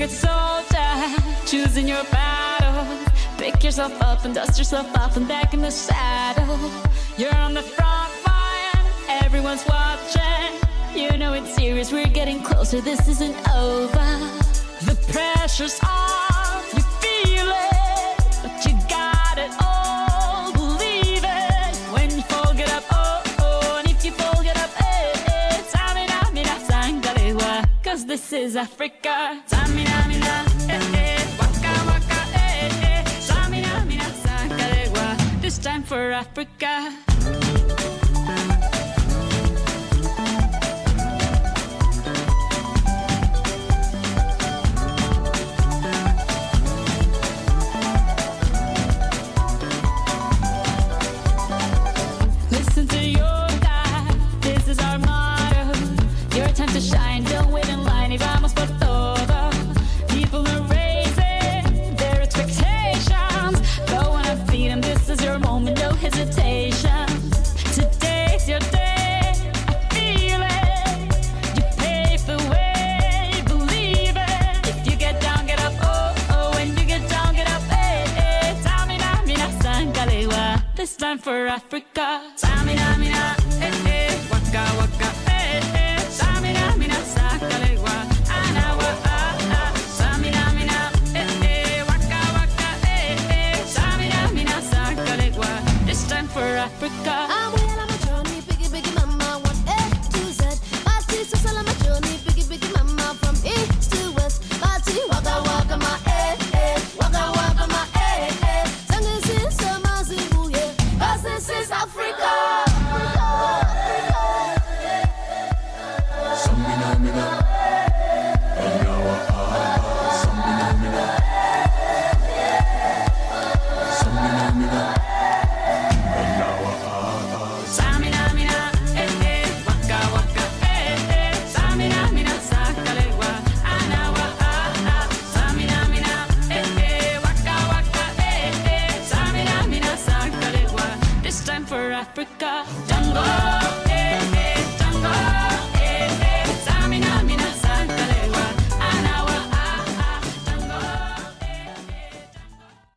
good soldier, choosing your battle. Pick yourself up and dust yourself off and back in the saddle. You're on the front line, everyone's watching. You know it's serious, we're getting closer, this isn't over. The pressure's on, you feel it, but you got it all, believe it. When you fall, get up, oh, oh, and if you fall, get up, eh, eh. Samina, mina, sangalewa, cause this is Africa. Samina, mina, eh, eh, waka, waka, eh, eh. Samina, mina, sangalewa, this time for Africa. Listen to your God, this is our motto. Your time to shine, don't wait in line. Y vamos por todo. People are raising their expectations. Go on and feed them, this is your moment, no hesitation. Today's your day, I feel it. You pave the way, believe it. If you get down, get up, oh, oh. When you get down, get up, eh, eh. Samina, mina, sangalewa, this time for Africa. Samina, mina, eh, eh. Waka, waka, eh, eh. Samina, mina, sangalewa, anawa, ah, ah. Samina, mina, eh, eh. Waka, waka, eh, eh. Samina, mina, sangalewa, this time for Africa. I'm well on my journey, biggie, biggie mama, 1A to Z. Party, so on my journey, biggie, biggie mama, from east to west. Party, waka, waka, my eh, eh. Waka, waka, my eh, eh. Sangin' sin, sama, zibu, yeah. 'Cause this is Africa. Samina mina, anawa ah. Samina mina, samina mina, anawa ah. Samina, mina, eh, eh. Waka, waka, eh, eh. Samina, mina, sangalewa, anawa, ah, ah. Samina, mina, eh, eh. Waka, waka, eh, eh. Samina, mina, sangalewa, this time for Africa. Jungle.